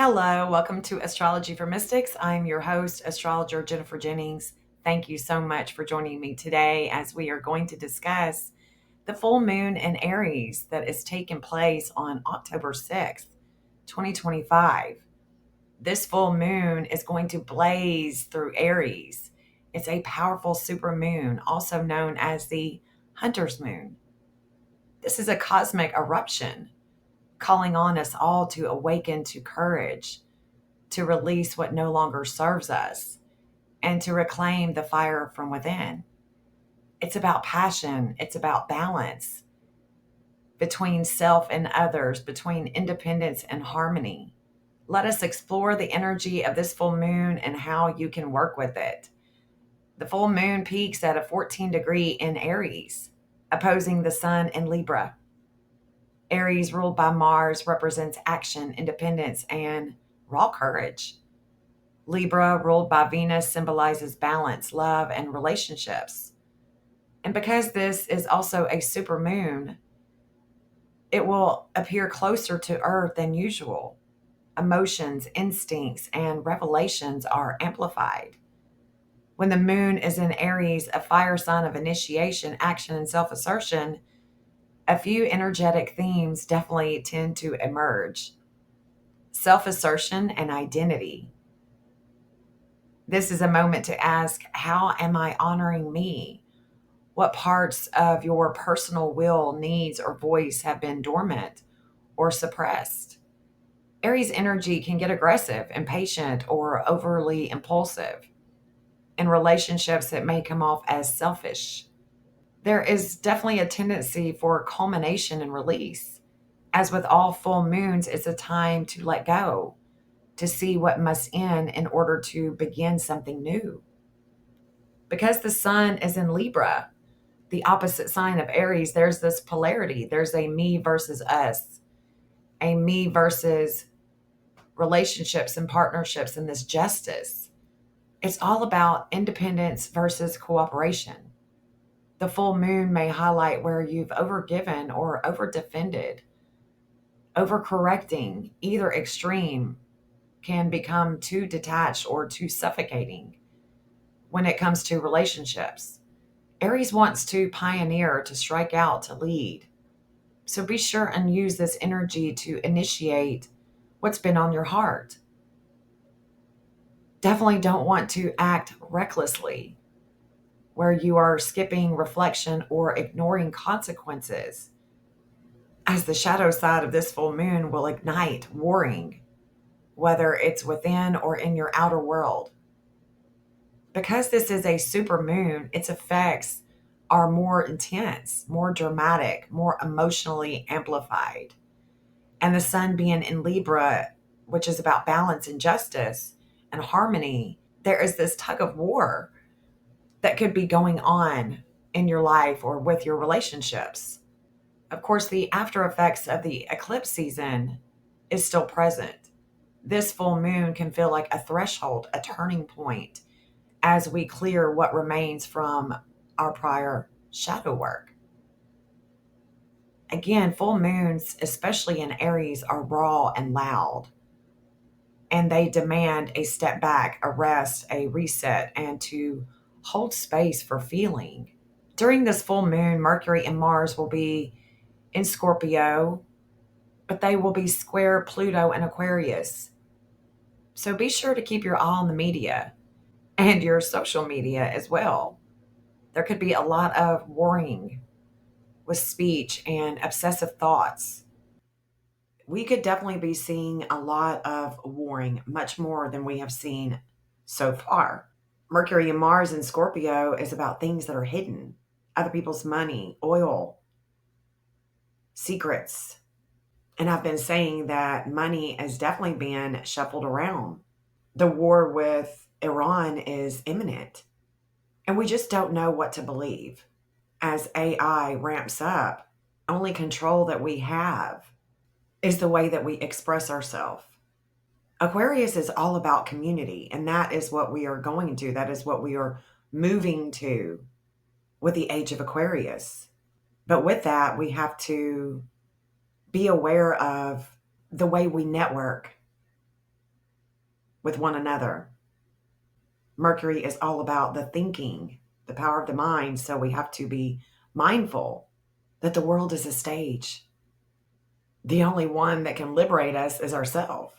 Hello, welcome to Astrology for Mystics. I'm your host, astrologer Jennifer Jennings. Thank you so much for joining me today as we are going to discuss the full moon in Aries that is taking place on October 6th, 2025. This full moon is going to blaze through Aries. It's a powerful super moon, also known as the Hunter's Moon. This is a cosmic eruption calling on us all to awaken to courage, to release what no longer serves us, and to reclaim the fire from within. It's about passion, it's about balance between self and others, between independence and harmony. Let us explore the energy of this full moon and how you can work with it. The full moon peaks at a 14-degree in Aries, opposing the sun in Libra. Aries, ruled by Mars, represents action, independence, and raw courage. Libra, ruled by Venus, symbolizes balance, love, and relationships. And because this is also a super moon, it will appear closer to Earth than usual. Emotions, instincts, and revelations are amplified. When the moon is in Aries, a fire sign of initiation, action, and self assertion, a few energetic themes definitely tend to emerge. Self assertion and identity. This is a moment to ask, how am I honoring me? What parts of your personal will, needs, or voice have been dormant or suppressed? Aries energy can get aggressive, impatient, or overly impulsive. In relationships, it may come off as selfish. There is definitely a tendency for culmination and release. As with all full moons, it's a time to let go, to see what must end in order to begin something new. Because the sun is in Libra, the opposite sign of Aries, there's this polarity. There's a me versus us, a me versus relationships and partnerships, and this justice. It's all about independence versus cooperation. The full moon may highlight where you've overgiven or overdefended. Overcorrecting, either extreme, can become too detached or too suffocating when it comes to relationships. Aries wants to pioneer, to strike out, to lead. So be sure and use this energy to initiate what's been on your heart. Definitely don't want to act recklessly, where you are skipping reflection or ignoring consequences, as the shadow side of this full moon will ignite warring, whether it's within or in your outer world. Because this is a super moon, its effects are more intense, more dramatic, more emotionally amplified. And the sun being in Libra, which is about balance and justice and harmony, there is this tug of war that could be going on in your life or with your relationships. Of course, the after effects of the eclipse season is still present. This full moon can feel like a threshold, a turning point, as we clear what remains from our prior shadow work. Again, full moons, especially in Aries, are raw and loud, and they demand a step back, a rest, a reset, and to hold space for feeling. During this full moon, Mercury and Mars will be in Scorpio, but they will be square Pluto and Aquarius. So be sure to keep your eye on the media and your social media as well. There could be a lot of worrying with speech and obsessive thoughts. We could definitely be seeing a lot of warring, much more than we have seen so far. Mercury and Mars in Scorpio is about things that are hidden, other people's money, oil, secrets. And I've been saying that money has definitely been shuffled around. The war with Iran is imminent, and we just don't know what to believe. As AI ramps up, only control that we have is the way that we express ourselves. Aquarius is all about community, and that is what we are going to. That is what we are moving to with the age of Aquarius. But with that, we have to be aware of the way we network, with one another. Mercury is all about the thinking, the power of the mind. So we have to be mindful that the world is a stage. The only one that can liberate us is ourselves.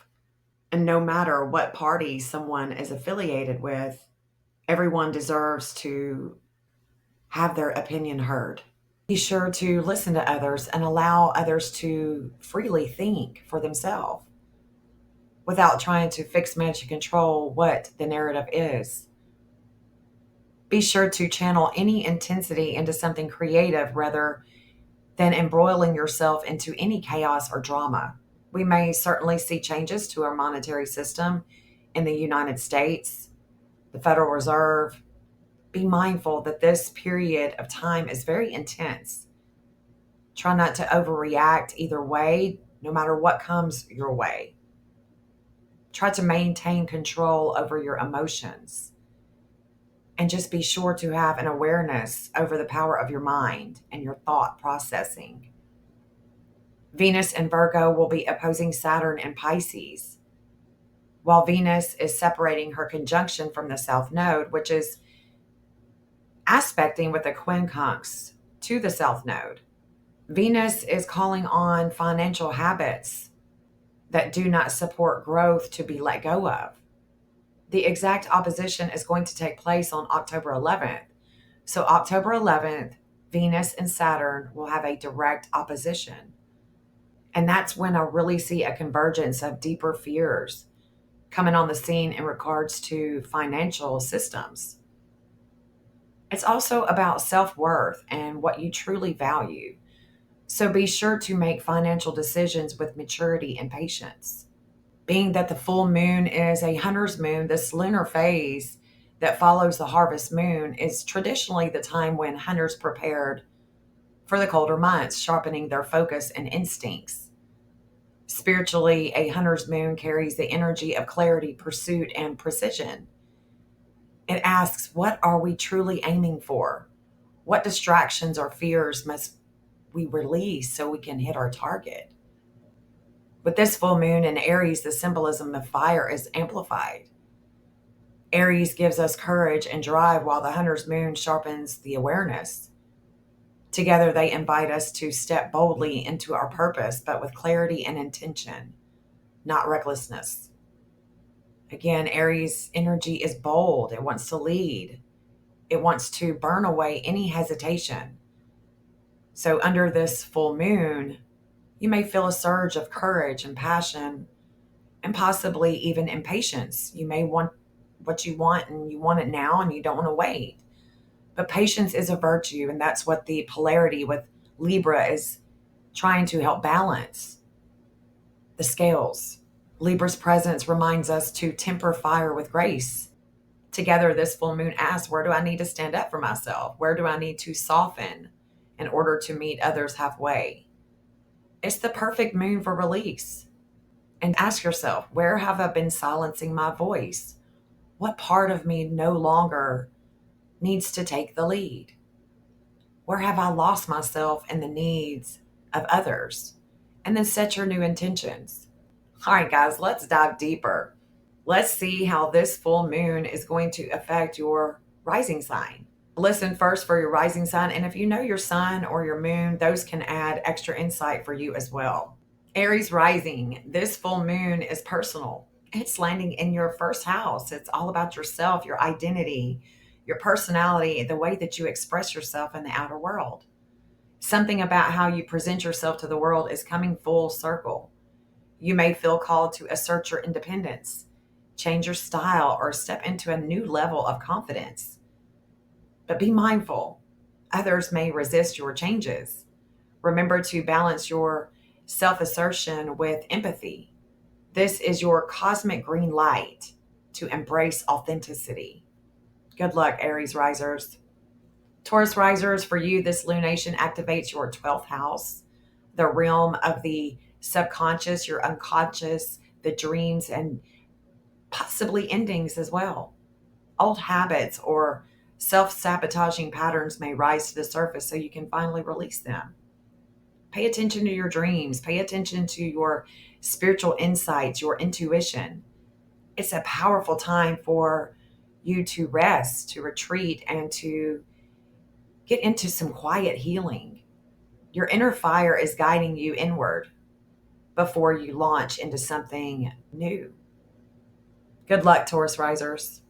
And no matter what party someone is affiliated with, everyone deserves to have their opinion heard. Be sure to listen to others and allow others to freely think for themselves without trying to fix, manage, and control what the narrative is. Be sure to channel any intensity into something creative rather than embroiling yourself into any chaos or drama. We may certainly see changes to our monetary system in the United States, the Federal Reserve. Be mindful that this period of time is very intense. Try not to overreact either way, no matter what comes your way. Try to maintain control over your emotions. And just be sure to have an awareness over the power of your mind and your thought processing. Venus in Virgo will be opposing Saturn in Pisces, while Venus is separating her conjunction from the South Node, which is aspecting with the quincunx to the South Node. Venus is calling on financial habits that do not support growth to be let go of. The exact opposition is going to take place on October 11th. So October 11th, Venus and Saturn will have a direct opposition. And that's when I really see a convergence of deeper fears coming on the scene in regards to financial systems. It's also about self-worth and what you truly value. So be sure to make financial decisions with maturity and patience. Being that the full moon is a hunter's moon, this lunar phase that follows the harvest moon is traditionally the time when hunters prepared for the colder months, sharpening their focus and instincts. Spiritually, a hunter's moon carries the energy of clarity, pursuit, and precision. It asks, what are we truly aiming for? What distractions or fears must we release so we can hit our target? With this full moon in Aries, the symbolism of fire is amplified. Aries gives us courage and drive, while the hunter's moon sharpens the awareness. Together, they invite us to step boldly into our purpose, but with clarity and intention, not recklessness. Again, Aries energy is bold. It wants to lead. It wants to burn away any hesitation. So under this full moon, you may feel a surge of courage and passion and possibly even impatience. You may want what you want and you want it now and you don't want to wait. But patience is a virtue, and that's what the polarity with Libra is trying to help balance the scales. Libra's presence reminds us to temper fire with grace. Together, this full moon asks, where do I need to stand up for myself? Where do I need to soften in order to meet others halfway? It's the perfect moon for release. And ask yourself, where have I been silencing my voice? What part of me no longer needs to take the lead? Where have I lost myself in the needs of others? And then set your new intentions. All right, guys, let's dive deeper. Let's see how this full moon is going to affect your rising sign. Listen first for your rising sign, and if you know your sun or your moon, those can add extra insight for you as well. Aries rising, this full moon is personal. It's landing in your first house. It's all about yourself, your identity, your personality, the way that you express yourself in the outer world. Something about how you present yourself to the world is coming full circle. You may feel called to assert your independence, change your style, or step into a new level of confidence. But be mindful, others may resist your changes. Remember to balance your self-assertion with empathy. This is your cosmic green light to embrace authenticity. Good luck, Aries risers. Taurus risers, for you, this lunation activates your 12th house, the realm of the subconscious, your unconscious, the dreams, and possibly endings as well. Old habits or self-sabotaging patterns may rise to the surface so you can finally release them. Pay attention to your dreams. Pay attention to your spiritual insights, your intuition. It's a powerful time for you to rest, to retreat, and to get into some quiet healing. Your inner fire is guiding you inward before you launch into something new. Good luck, Taurus risers.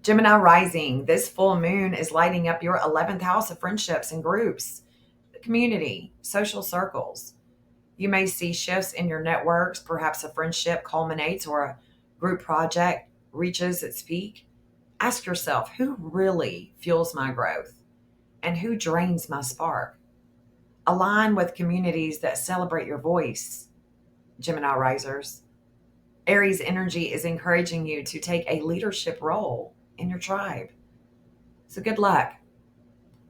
Gemini rising, this full moon is lighting up your 11th house of friendships and groups, the community, social circles. You may see shifts in your networks, perhaps a friendship culminates or a group project reaches its peak. Ask yourself, who really fuels my growth and who drains my spark? Align with communities that celebrate your voice, Gemini risers. Aries energy is encouraging you to take a leadership role in your tribe. So good luck.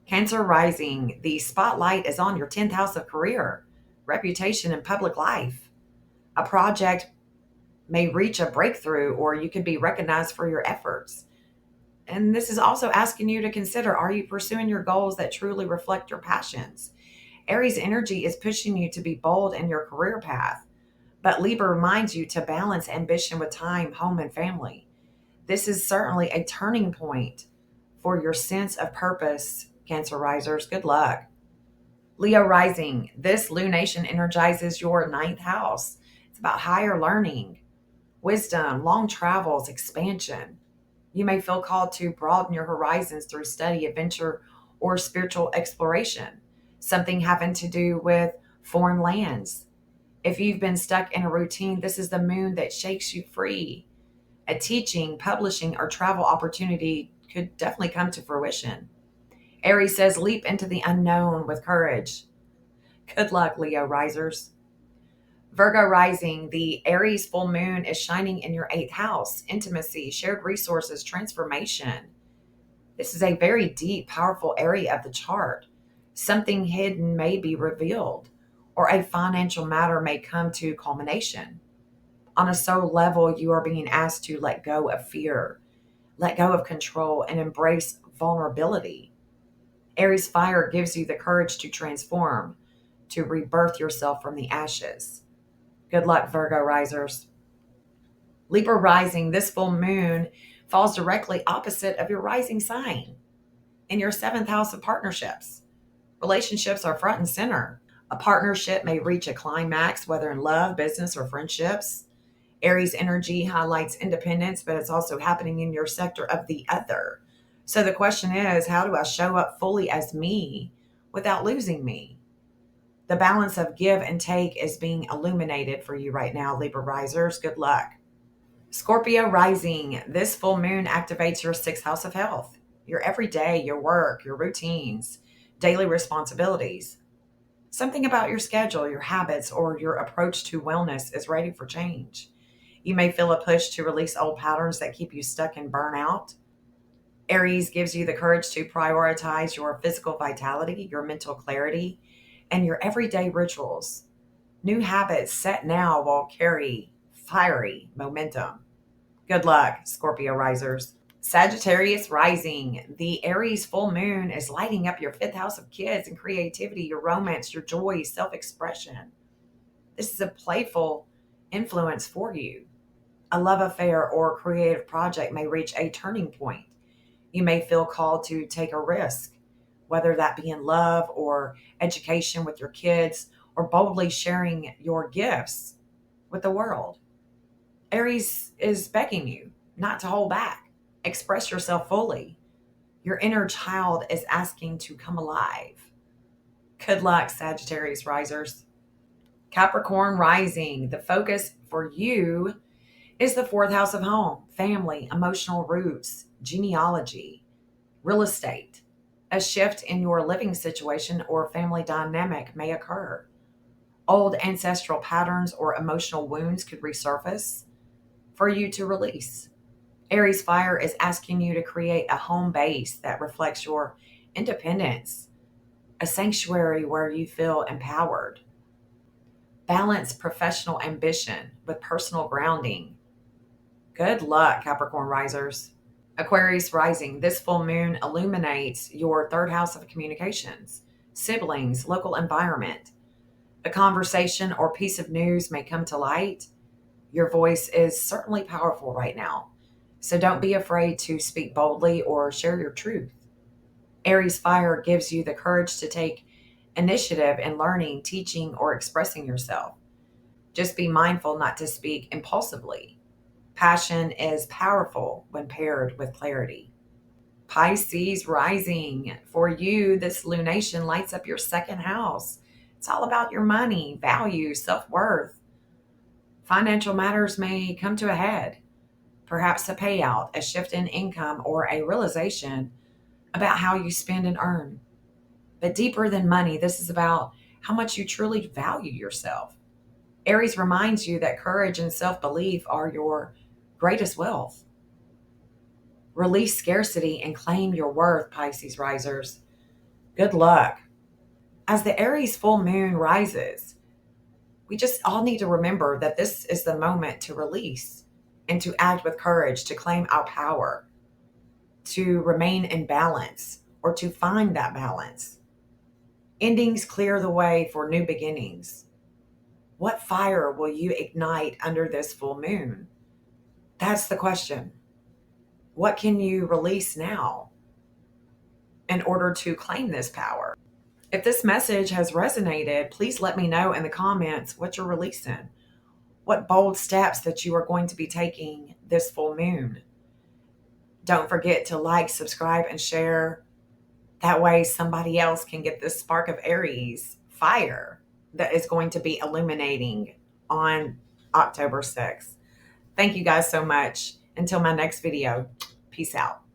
Cancer rising, the spotlight is on your 10th house of career, reputation, and public life. A project may reach a breakthrough, or you could be recognized for your efforts. And this is also asking you to consider, are you pursuing your goals that truly reflect your passions? Aries energy is pushing you to be bold in your career path, but Libra reminds you to balance ambition with time, home, and family. This is certainly a turning point for your sense of purpose, Cancer risers. Good luck. Leo rising, this lunation energizes your ninth house. It's about higher learning, wisdom, long travels, expansion. You may feel called to broaden your horizons through study, adventure, or spiritual exploration. Something having to do with foreign lands. If you've been stuck in a routine, this is the moon that shakes you free. A teaching, publishing, or travel opportunity could definitely come to fruition. Aries says, leap into the unknown with courage. Good luck, Leo risers. Virgo rising, the Aries full moon is shining in your eighth house. Intimacy, shared resources, transformation. This is a very deep, powerful area of the chart. Something hidden may be revealed, or a financial matter may come to culmination. On a soul level, you are being asked to let go of fear, let go of control, and embrace vulnerability. Aries fire gives you the courage to transform, to rebirth yourself from the ashes. Good luck, Virgo risers. Libra rising, this full moon falls directly opposite of your rising sign in your seventh house of partnerships. Relationships are front and center. A partnership may reach a climax, whether in love, business, or friendships. Aries energy highlights independence, but it's also happening in your sector of the other. So the question is, how do I show up fully as me without losing me? The balance of give and take is being illuminated for you right now, Libra risers. Good luck. Scorpio rising, this full moon activates your sixth house of health, your everyday, your work, your routines, daily responsibilities. Something about your schedule, your habits, or your approach to wellness is ready for change. You may feel a push to release old patterns that keep you stuck in burnout. Aries gives you the courage to prioritize your physical vitality, your mental clarity, and your everyday rituals. New habits set now will carry fiery momentum. Good luck, Scorpio risers. Sagittarius rising. The Aries full moon is lighting up your fifth house of kids and creativity, your romance, your joy, self expression. This is a playful influence for you. A love affair or creative project may reach a turning point. You may feel called to take a risk, whether that be in love or education with your kids, or boldly sharing your gifts with the world. Aries is begging you not to hold back. Express yourself fully. Your inner child is asking to come alive. Good luck, Sagittarius risers. Capricorn rising. The focus for you is the fourth house of home, family, emotional roots, genealogy, real estate. A shift in your living situation or family dynamic may occur. Old ancestral patterns or emotional wounds could resurface for you to release. Aries fire is asking you to create a home base that reflects your independence, a sanctuary where you feel empowered. Balance professional ambition with personal grounding. Good luck, Capricorn risers. Aquarius rising, this full moon illuminates your third house of communications, siblings, local environment. A conversation or piece of news may come to light. Your voice is certainly powerful right now. So don't be afraid to speak boldly or share your truth. Aries fire gives you the courage to take initiative in learning, teaching, or expressing yourself. Just be mindful not to speak impulsively. Passion is powerful when paired with clarity. Pisces rising. For you, this lunation lights up your second house. It's all about your money, value, self worth. Financial matters may come to a head, perhaps a payout, a shift in income, or a realization about how you spend and earn. But deeper than money, this is about how much you truly value yourself. Aries reminds you that courage and self belief are your greatest wealth. Release scarcity and claim your worth, Pisces risers. Good luck. As the Aries full moon rises, we just all need to remember that this is the moment to release and to act with courage, to claim our power, to remain in balance, or to find that balance. Endings clear the way for new beginnings. What fire will you ignite under this full moon? That's the question. What can you release now in order to claim this power? If this message has resonated, please let me know in the comments what you're releasing, what bold steps that you are going to be taking this full moon. Don't forget to like, subscribe, and share. That way somebody else can get this spark of Aries fire that is going to be illuminating on October 6th. Thank you guys so much. Until my next video, peace out.